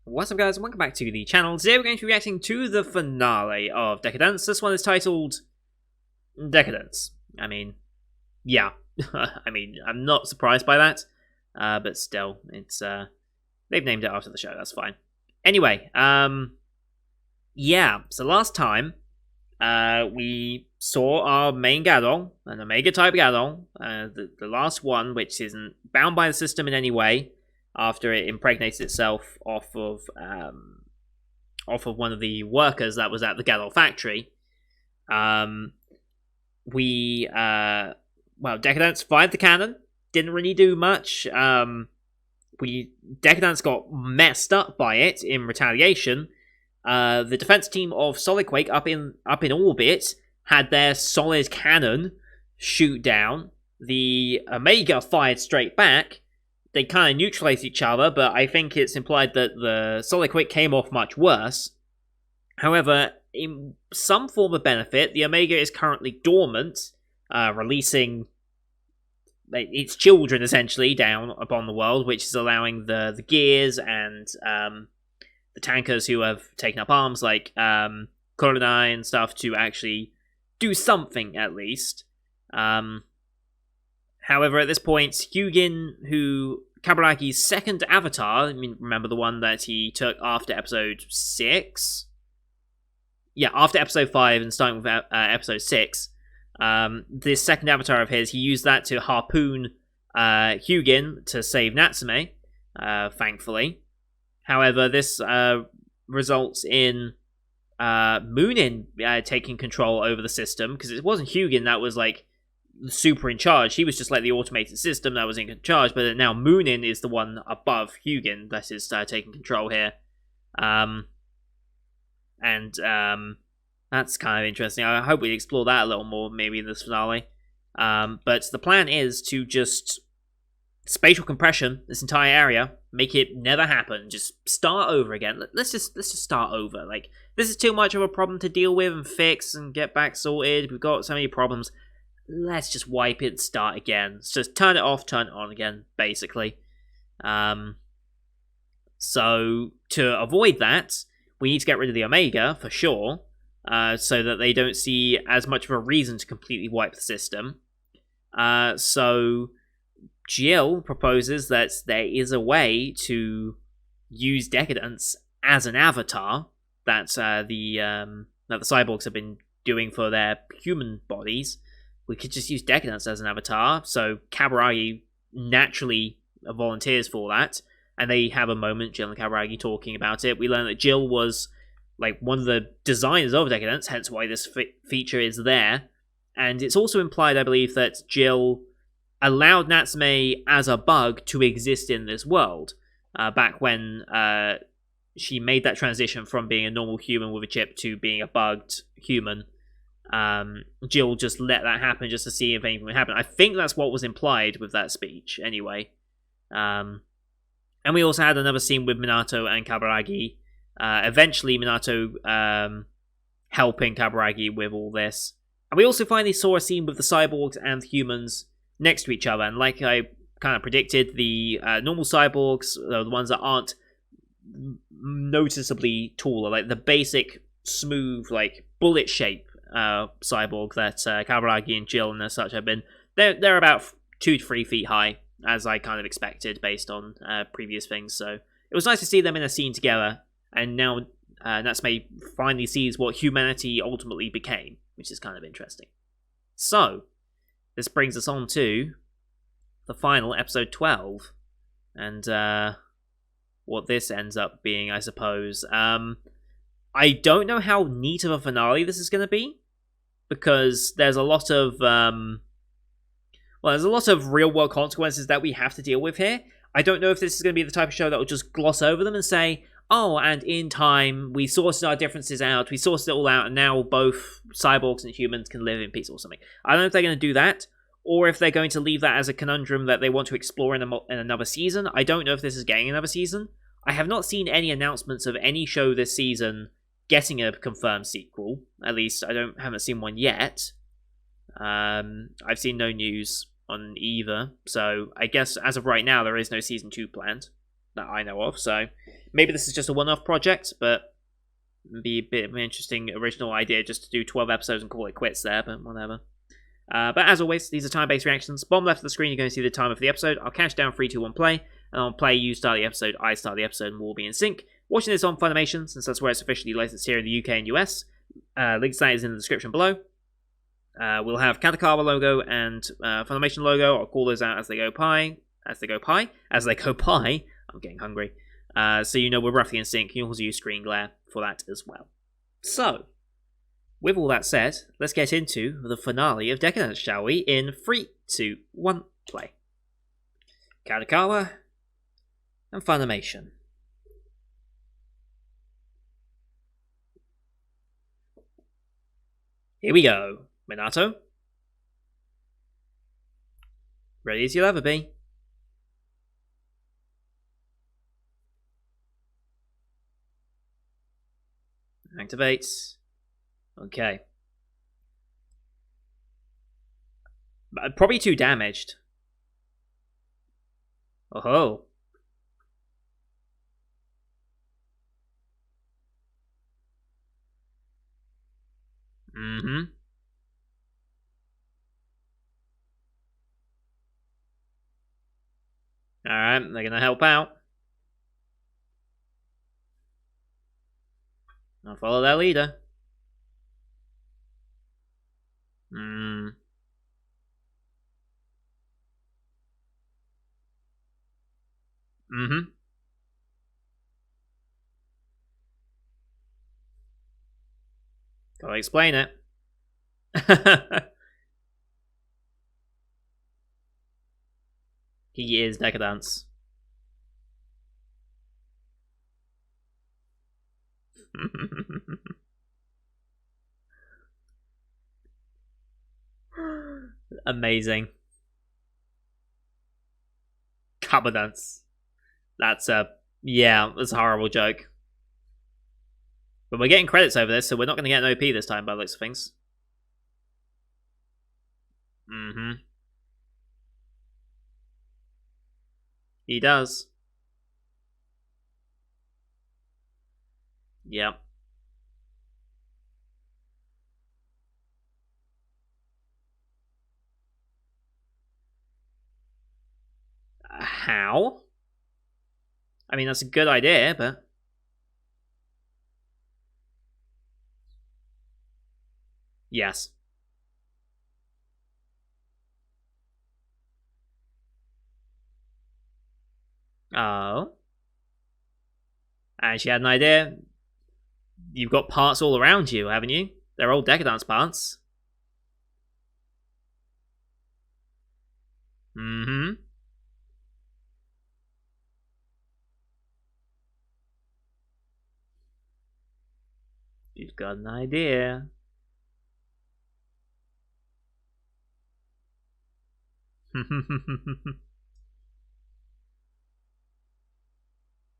What's up, guys? Welcome back to the channel. Today we're going to be reacting to the finale of Decadence. This one is titled Decadence. I mean, yeah. I mean, I'm not surprised by that, but still, it's they've named it after the show. That's fine. Anyway, yeah. So last time, we saw our main Gadol, an Omega type Gadol, the last one, which isn't bound by the system in any way, after it impregnates itself off of one of the workers that was at the Gadol factory. Decadence fired the cannon. Didn't really do much. Decadence got messed up by it in retaliation. The defense team of Solid Quake up in orbit had their solid cannon shoot down. The Omega fired straight back. They kind of neutralized each other, but I think it's implied that the Solid Quake came off much worse. However, in some form of benefit, the Omega is currently dormant, releasing its children, essentially, down upon the world, which is allowing the gears and the tankers who have taken up arms, like Koronai and stuff, to actually do something, at least. However, at this point, Hugin, Kaburagi's second avatar, I mean, remember the one that he took after episode 6? Yeah, after episode 5 and starting with episode 6. This second avatar of his, he used that to harpoon Hugin to save Natsume, thankfully. However, this results in Moonin taking control over the system, because it wasn't Hugin that was, like, super in charge. He was just like the automated system that was in charge, but now Moonin is the one above Hugin that is taking control here. That's kind of interesting. I hope we explore that a little more maybe in this finale. But the plan is to just spatial compression this entire area, make it never happen, just start over again. Let's just start over. Like, this is too much of a problem to deal with and fix and get back sorted. We've got so many problems. Let's just wipe it and start again. So just turn it off, turn it on again, basically. So to avoid that, we need to get rid of the Omega, for sure, so that they don't see as much of a reason to completely wipe the system. So Jill proposes that there is a way to use Decadence as an avatar that the cyborgs have been doing for their human bodies. We could just use Decadence as an avatar, so Kaburagi naturally volunteers for that, and they have a moment, Jill and Kaburagi, talking about it. We learn that Jill was, like, one of the designers of Decadence, hence why this feature is there, and it's also implied, I believe, that Jill allowed Natsume as a bug to exist in this world, back when she made that transition from being a normal human with a chip to being a bugged human. Jill just let that happen just to see if anything would happen. I think that's what was implied with that speech, anyway. And we also had another scene with Minato and Kaburagi. Eventually, Minato helping Kaburagi with all this. And we also finally saw a scene with the cyborgs and the humans next to each other. And like I kind of predicted, the normal cyborgs, the ones that aren't noticeably taller, like the basic, smooth, like bullet shape cyborg that Kaburagi and Jill and such have been, they're about 2 to 3 feet high, as I kind of expected based on previous things. So it was nice to see them in a scene together, and now Natsume finally sees what humanity ultimately became, which is kind of interesting. So this brings us on to the final episode 12, and what this ends up being, I suppose. I don't know how neat of a finale this is going to be, because there's a lot of real-world consequences that we have to deal with here. I don't know if this is going to be the type of show that will just gloss over them and say, oh, and in time, we sorted our differences out, we sorted it all out, and now both cyborgs and humans can live in peace or something. I don't know if they're going to do that, or if they're going to leave that as a conundrum that they want to explore in another season. I don't know if this is getting another season. I have not seen any announcements of any show this season getting a confirmed sequel. At least I haven't seen one yet. I've seen no news on either, so I guess as of right now there is no season 2 planned. that I know of. So maybe this is just a one-off project, but it'd be a bit of an interesting original idea just to do 12 episodes and call it quits there, but whatever. But as always, these are time-based reactions. Bottom left of the screen, you're going to see the time of the episode. I'll count down 3, 2, 1, play. And on play, you start the episode, I start the episode, and we'll be in sync. Watching this on Funimation, since that's where it's officially licensed here in the UK and US. Links to that is in the description below. We'll have Kadokawa logo and Funimation logo. I'll call those out as they go by. I'm getting hungry. So you know we're roughly in sync. You can also use screen glare for that as well. So, with all that said, let's get into the finale of Decadence, shall we? In 3, 2, 1, play. Kadokawa and Funimation. Here we go. Minato. Ready as you'll ever be. Activates. Okay. Probably too damaged. Oh. Mm-hmm. Alright, they're gonna help out. I'll follow their leader. Mm-hmm. Gotta explain it. He is Decadence. Amazing. Cabadance. That's a horrible joke. But we're getting credits over this, so we're not going to get an OP this time by the looks of things. Mm-hmm. He does. Yep. How? I mean, that's a good idea, but... Yes. Oh. And she had an idea. You've got parts all around you, haven't you? They're all Decadence parts. Mm-hmm. You've got an idea.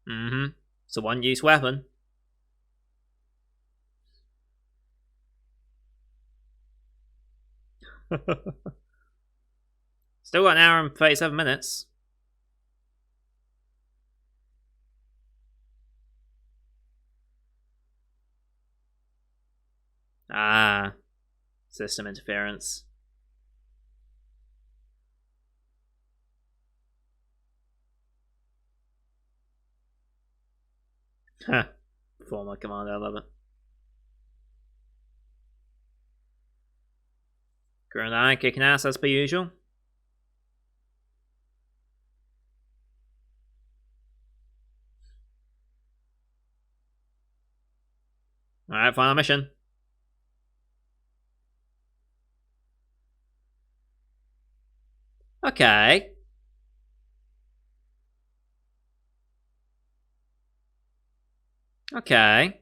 Mm-hmm. It's a one-use weapon. Still got an hour and 37 minutes. Ah. System interference. Huh. Former commander, I love it. Gurren kicking ass as per usual. Alright, final mission. Okay. Okay.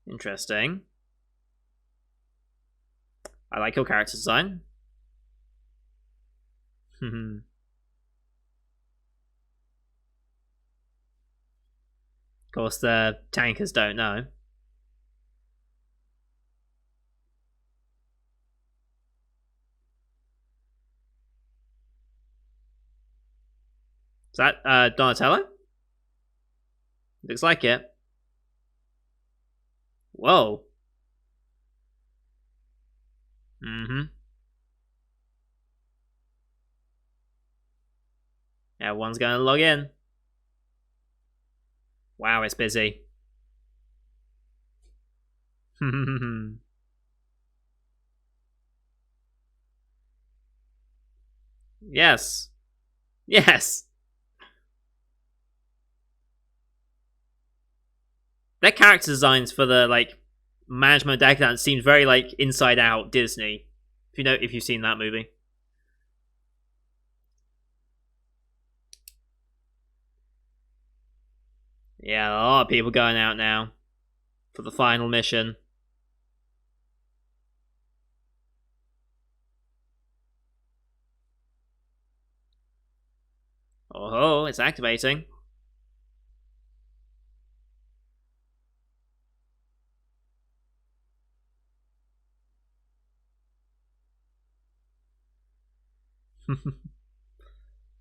Interesting. I like your character design. Of course, the tankers don't know. Is that Donatello? Looks like it. Whoa. Mm-hmm. Everyone's gonna log in. Wow, it's busy. Yes. Yes. Their character designs for the like management of Decadence seems very like Inside Out Disney. If you've seen that movie. Yeah, a lot of people going out now for the final mission. Oh, it's activating.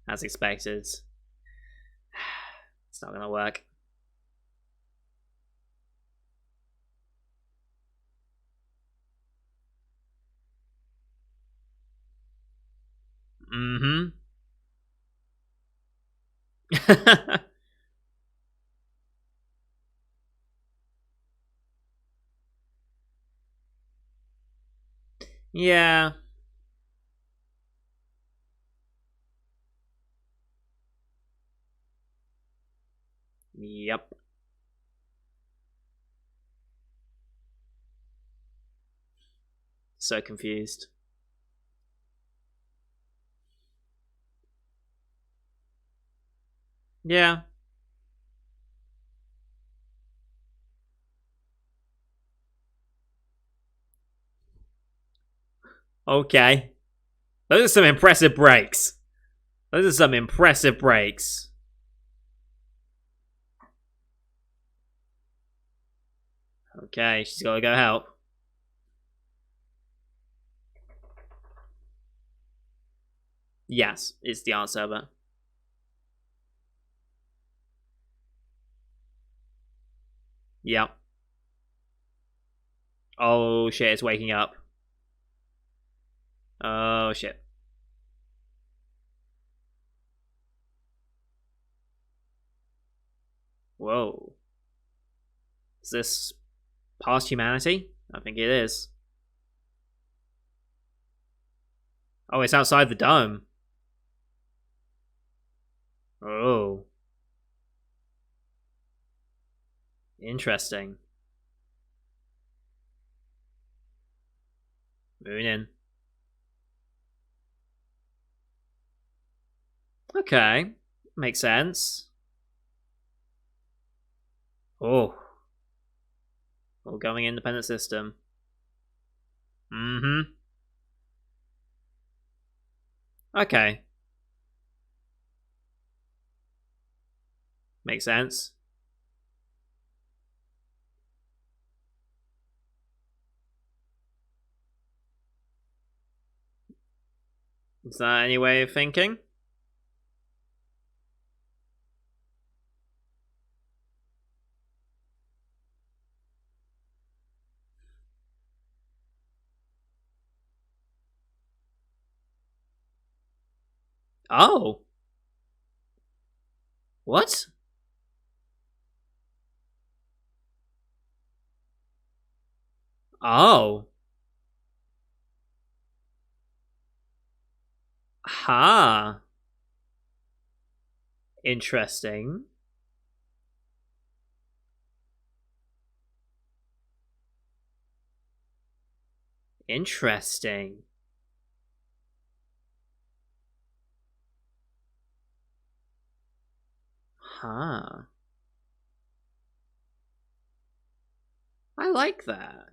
As expected. It's not gonna work. Mm-hmm. Yeah. Yep. So confused. Yeah. Okay. Those are some impressive breaks. Those are some impressive breaks. Okay, she's gotta go help. Yes, it's the art server. Yep. Oh shit, it's waking up. Oh shit. Whoa. Is this past humanity? I think it is. Oh, it's outside the dome. Oh. Interesting. Moving in. Okay. Makes sense. Oh. All going independent system. Mm-hmm. Okay. Makes sense. Is that any way of thinking? Oh. What? Oh. Ha. Interesting. Interesting. Huh. I like that.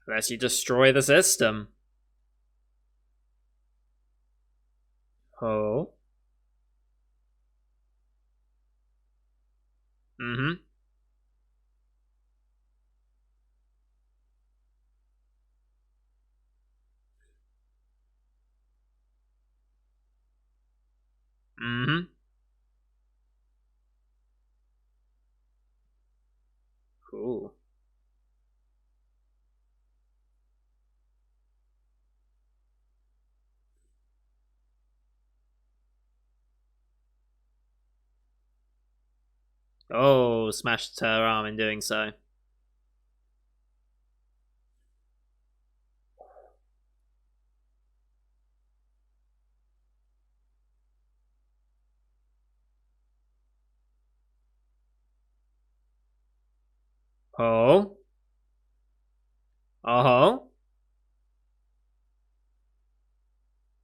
Unless you destroy the system. Oh. Mm-hmm. Mm-hmm. Cool. Oh, smashed her arm in doing so. Oh. Oh.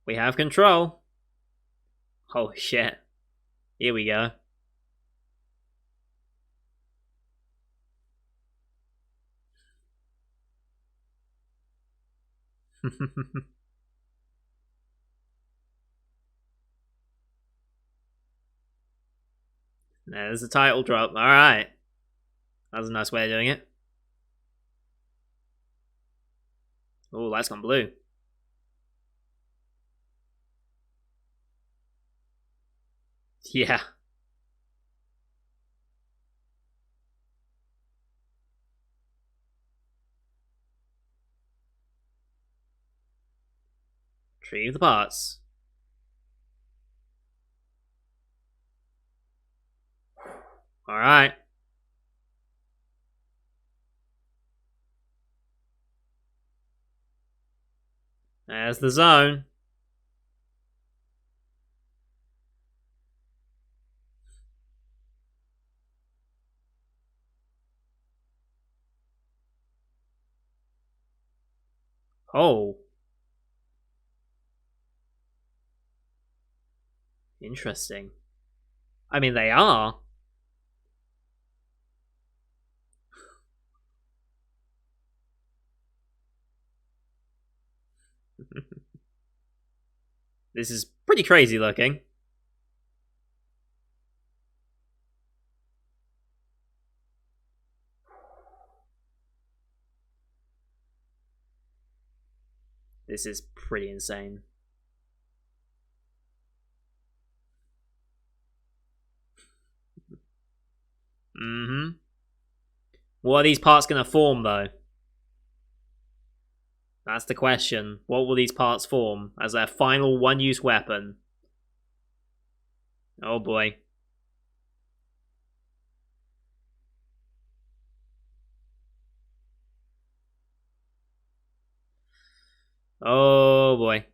We have control. Oh shit. Here we go. There's the title drop. Alright. That was a nice way of doing it. Oh, lights gone blue. Yeah. Retrieve the parts. Alright. There's the zone. Oh. Interesting. I mean, they are. This is pretty crazy looking. This is pretty insane. Mm-hmm. What are these parts going to form, though? That's the question. What will these parts form as their final one-use weapon? Oh boy. Oh boy.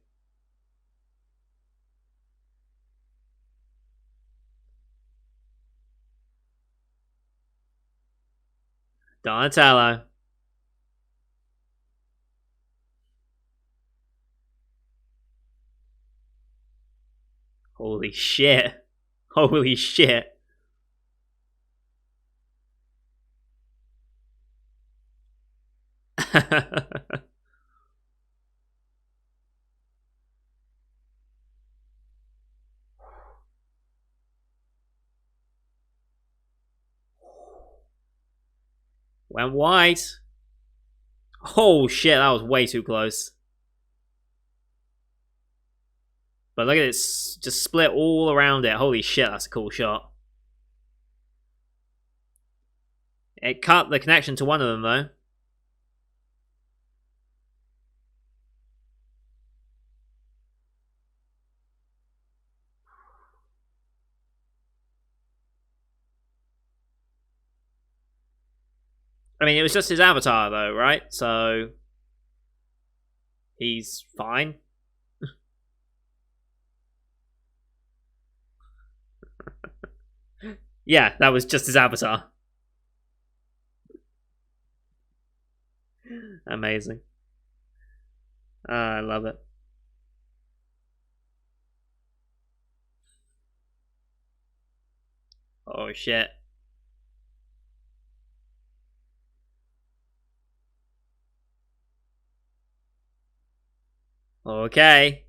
Donatello. Holy shit. Holy shit. Went white. Oh shit, that was way too close. But look at it, just split all around it. Holy shit, that's a cool shot. It cut the connection to one of them, though. I mean, it was just his avatar, though, right? So he's fine. Yeah, that was just his avatar. Amazing. I love it. Oh shit. Okay.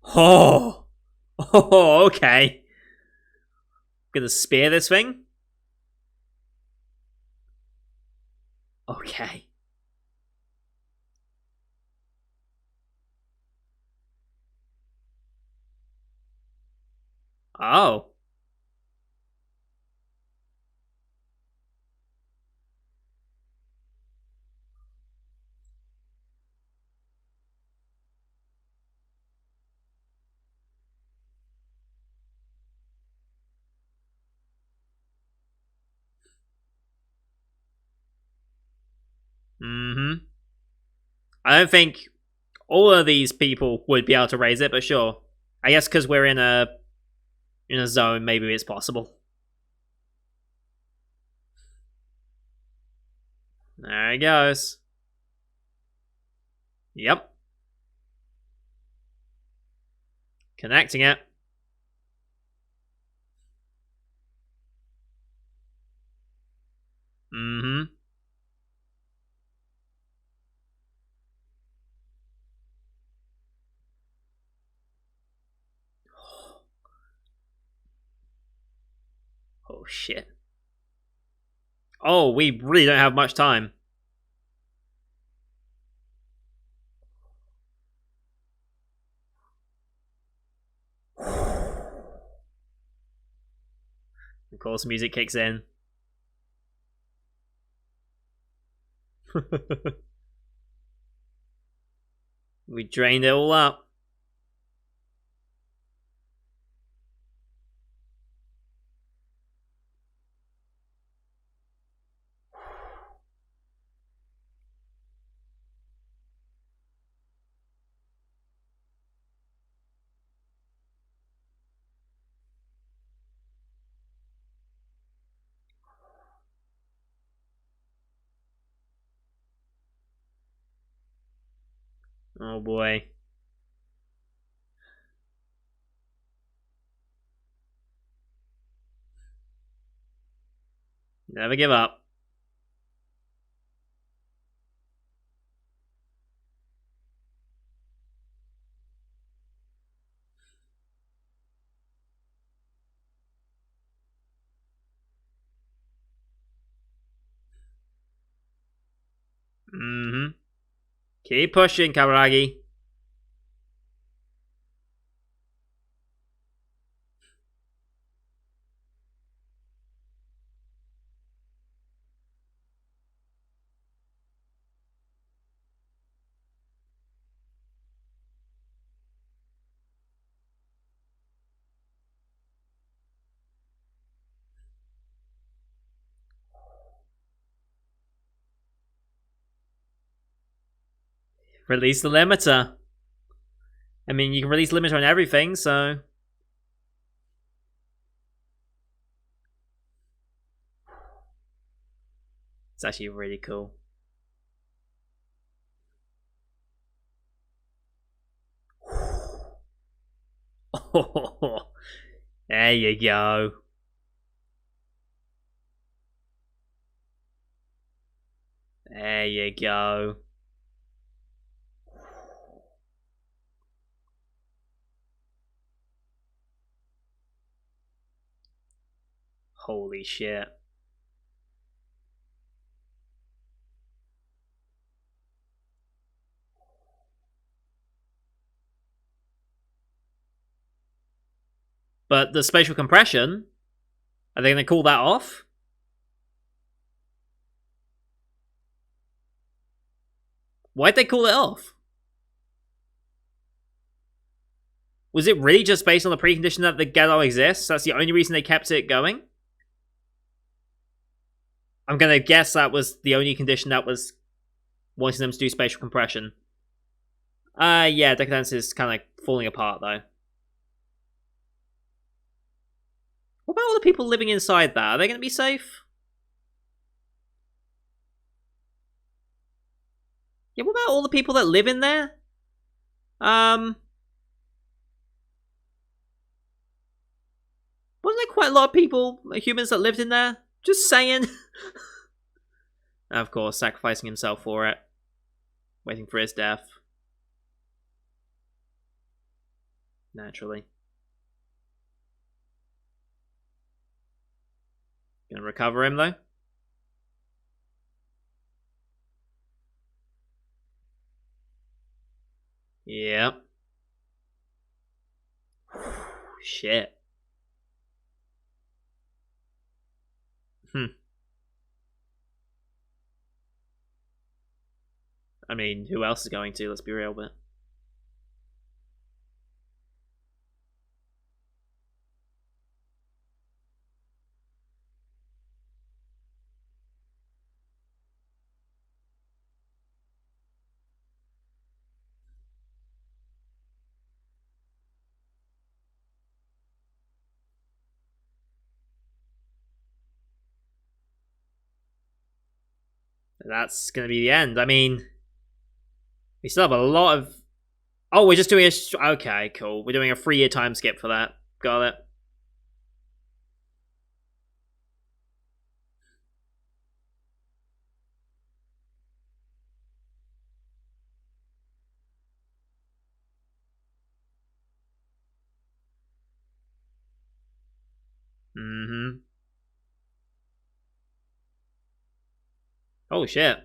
Oh. Oh, okay. Gonna spear this thing? Okay. Oh. Mm-hmm. I don't think all of these people would be able to raise it, but sure. I guess because we're in a zone, maybe it's possible. There it goes. Yep. Connecting it. Mm-hmm. Oh, shit. Oh, we really don't have much time. Of course, music kicks in. We drained it all up. Oh boy. Never give up. Mm-hmm. Keep pushing, Kaburagi. Release the limiter. I mean, you can release limiter on everything, so... It's actually really cool. Oh, there you go. There you go. Holy shit. But the spatial compression, are they going to call that off? Why'd they call it off? Was it really just based on the precondition that the ghetto exists? That's the only reason they kept it going? I'm going to guess that was the only condition that was wanting them to do spatial compression. Yeah, Decadence is kind of falling apart, though. What about all the people living inside that? Are they going to be safe? Yeah, what about all the people that live in there? Wasn't there quite a lot of people, humans that lived in there? Just saying. Of course, sacrificing himself for it. Waiting for his death. Naturally. Gonna recover him, though? Yep. Shit. I mean, who else is going to? Let's be real, but. That's going to be the end. I mean, we still have a lot of. Oh, we're just doing a. Okay, cool. We're doing a 3-year time skip for that. Got it. Mm-hmm. Oh, shit.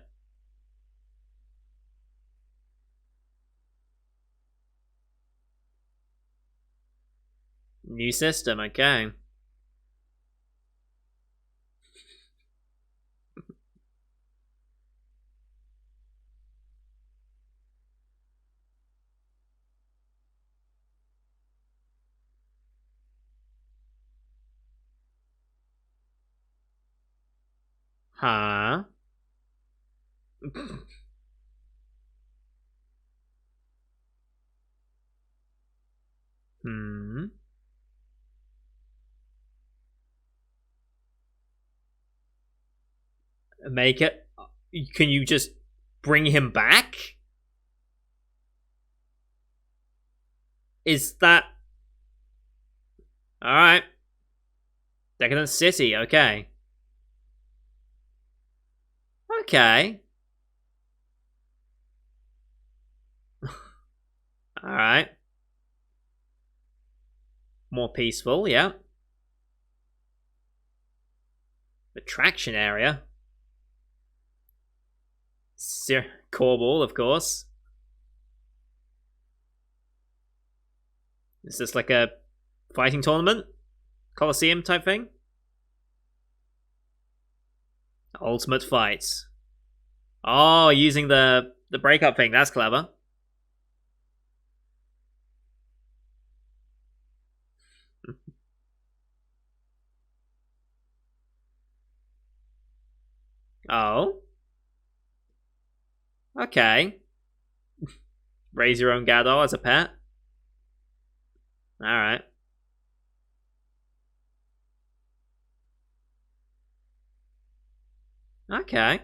New system, okay. Huh? Hmm. Make it. Can you just bring him back? Is that. Alright. Decadent City, okay. Okay. Alright. More peaceful, yeah. Attraction area. Corball, of course. Is this like a fighting tournament? Coliseum type thing? Ultimate fights. Oh, using the breakup thing. That's clever. Oh. Okay. Raise your own Gadol as a pet. Alright. Okay.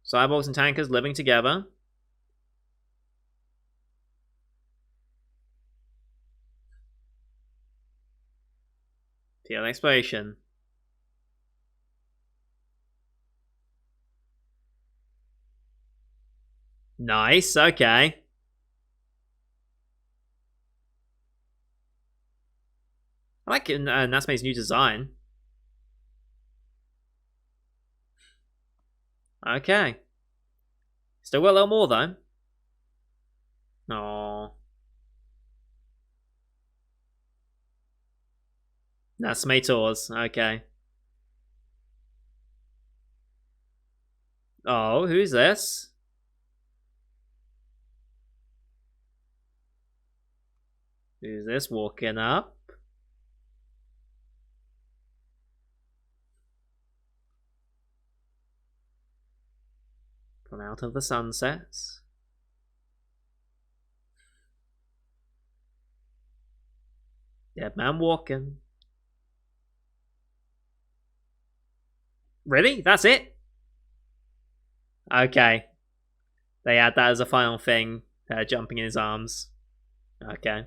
Cyborgs and tankers living together. Field exploration. Nice, okay. I like Natsume's new design. Okay. Still got a little more, though. Aww. Natsume tours, okay. Oh, who's this? Who's this walking up? From out of the sunsets. Dead man walking. Really? That's it? Okay. They add that as a final thing. Jumping in his arms. Okay.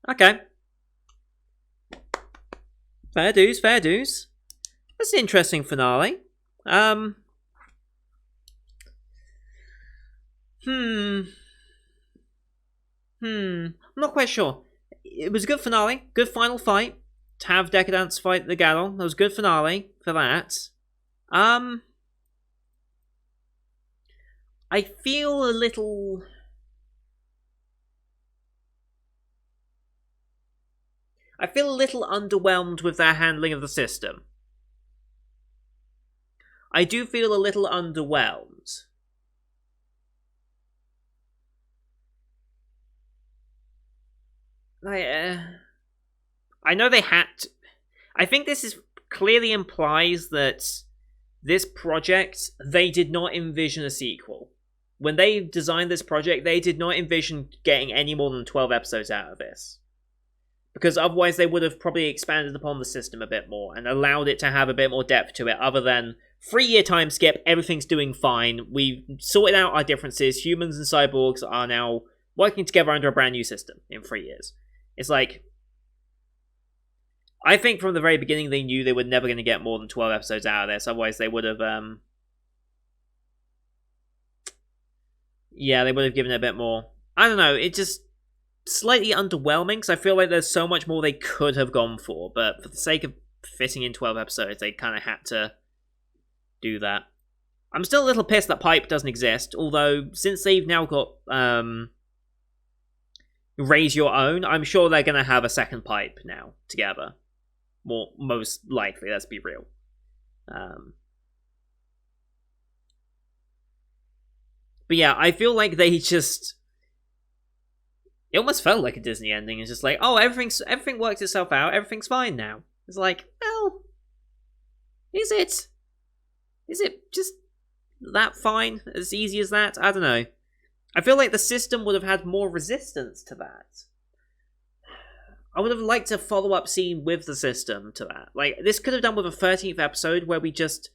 Okay. Fair dues, fair dues. That's an interesting finale. Hmm. I'm not quite sure. It was a good finale. Good final fight. To have Decadence fight the Gadol. That was a good finale for that. I feel a little... I feel a little underwhelmed with their handling of the system. I do feel a little underwhelmed. I know they had to, I think this is clearly implies that this project, they did not envision a sequel. When they designed this project, they did not envision getting any more than 12 episodes out of this. Because otherwise they would have probably expanded upon the system a bit more and allowed it to have a bit more depth to it, other than 3-year time skip, everything's doing fine, we've sorted out our differences, humans and cyborgs are now working together under a brand new system in 3 years. It's like, I think from the very beginning they knew they were never going to get more than 12 episodes out of this, otherwise they would have, yeah, they would have given it a bit more. I don't know, it just slightly underwhelming, because I feel like there's so much more they could have gone for, but for the sake of fitting in 12 episodes, they kind of had to do that. I'm still a little pissed that Pipe doesn't exist, although since they've now got Raise Your Own, I'm sure they're going to have a second Pipe now together. Most likely, let's be real. But yeah, I feel like they just... It almost felt like a Disney ending. It's just like, oh, everything works itself out, everything's fine now. It's like, well, is it? Is it just that fine? As easy as that? I don't know. I feel like the system would have had more resistance to that. I would have liked a follow-up scene with the system to that. Like, this could have done with a 13th episode where we just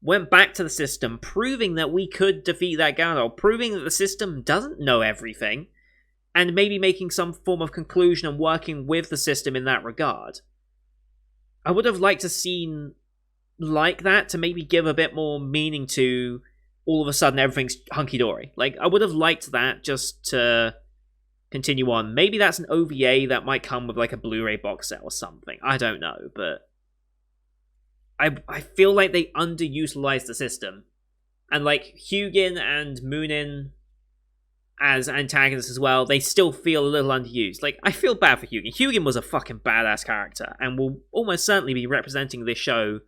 went back to the system, proving that we could defeat that Gyarados, proving that the system doesn't know everything, and maybe making some form of conclusion and working with the system in that regard. I would have liked a scene like that to maybe give a bit more meaning to all of a sudden everything's hunky-dory. Like, I would have liked that just to continue on. Maybe that's an OVA that might come with like a Blu-ray box set or something. I don't know, but I feel like they underutilized the system. And like Hugin and Moonin as antagonists as well, they still feel a little underused. Like, I feel bad for Hugin. Hugin was a fucking badass character and will almost certainly be representing this show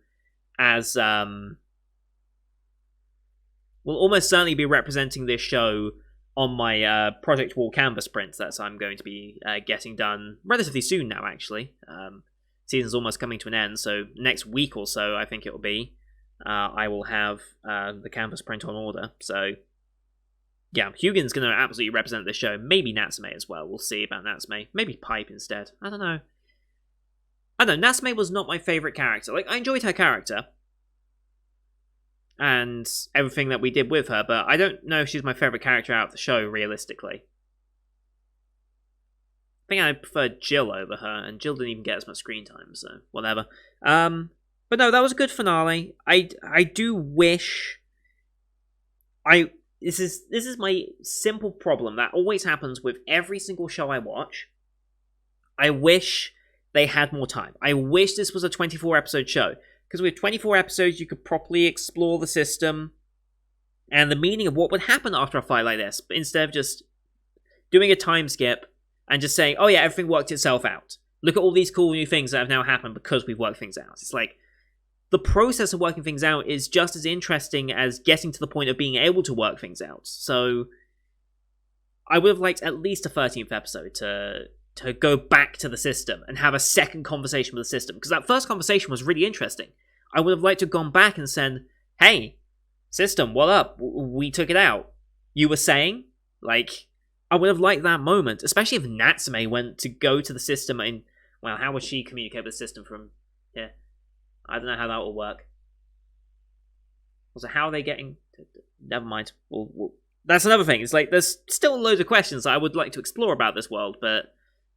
as will almost certainly be representing this show on my Project Wall canvas prints that I'm going to be getting done relatively soon now, actually. Season's almost coming to an end, so next week or so, I think it will be, I will have the canvas print on order. So, yeah, Hugin's going to absolutely represent this show. Maybe Natsume as well. We'll see about Natsume. Maybe Pipe instead. I don't know. Natsume was not my favourite character. Like, I enjoyed her character and everything that we did with her, but I don't know if she's my favourite character out of the show, realistically. I think I preferred Jill over her, and Jill didn't even get as much screen time, so whatever. But no, that was a good finale. I do wish... This is my simple problem that always happens with every single show I watch. I wish they had more time. I wish this was a 24-episode show. Because with 24 episodes, you could properly explore the system and the meaning of what would happen after a fight like this. But instead of just doing a time skip and just saying, oh yeah, everything worked itself out. Look at all these cool new things that have now happened because we've worked things out. It's like, the process of working things out is just as interesting as getting to the point of being able to work things out. So, I would have liked at least a 13th episode to go back to the system and have a second conversation with the system. Because that first conversation was really interesting. I would have liked to have gone back and said, hey, system, what up? We took it out. You were saying? Like, I would have liked that moment. Especially if Natsume went to go to the system and, well, how would she communicate with the system from here? I don't know how that will work. Also, how are they getting... Never mind. That's another thing. It's like, there's still loads of questions that I would like to explore about this world, but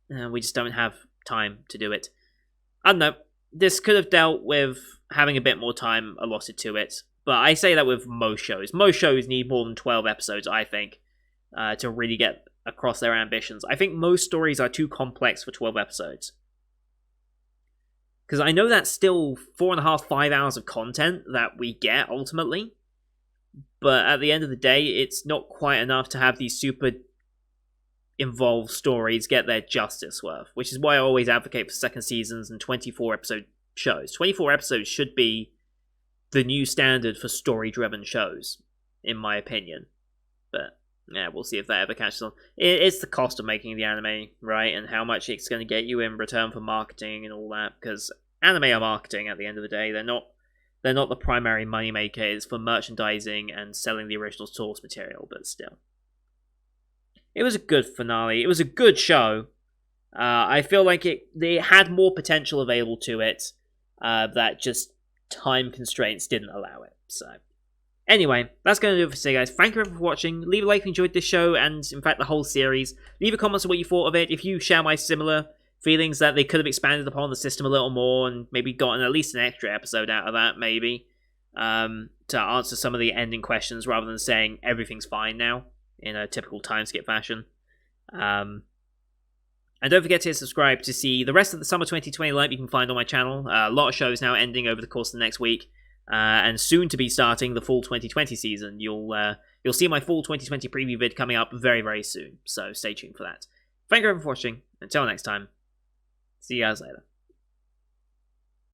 we just don't have time to do it. I don't know. This could have dealt with having a bit more time allotted to it, but I say that with most shows. Most shows need more than 12 episodes, I think, to really get across their ambitions. I think most stories are too complex for 12 episodes. Because I know that's still 4.5, 5 hours of content that we get, ultimately. But at the end of the day, it's not quite enough to have these super involved stories get their justice worth. Which is why I always advocate for second seasons and 24-episode shows. 24 episodes should be the new standard for story-driven shows, in my opinion. But yeah, we'll see if that ever catches on. It's the cost of making the anime, right, and how much it's going to get you in return for marketing and all that. Because anime are marketing at the end of the day. They're not the primary moneymaker. It's for merchandising and selling the original source material. But still, it was a good finale. It was a good show. I feel like they had more potential available to it. That just time constraints didn't allow it. So, anyway, that's going to do it for today, guys. Thank you for watching. Leave a like if you enjoyed this show and, in fact, the whole series. Leave a comment on what you thought of it. If you share my similar feelings that they could have expanded upon the system a little more and maybe gotten at least an extra episode out of that, maybe, to answer some of the ending questions rather than saying everything's fine now in a typical time skip fashion. And don't forget to hit subscribe to see the rest of the Summer 2020 lineup you can find on my channel. A lot of shows now ending over the course of the next week. And soon to be starting the full 2020 season. You'll see my full 2020 preview vid coming up very, very soon. So stay tuned for that. Thank you everyone for watching. Until next time, see you guys later.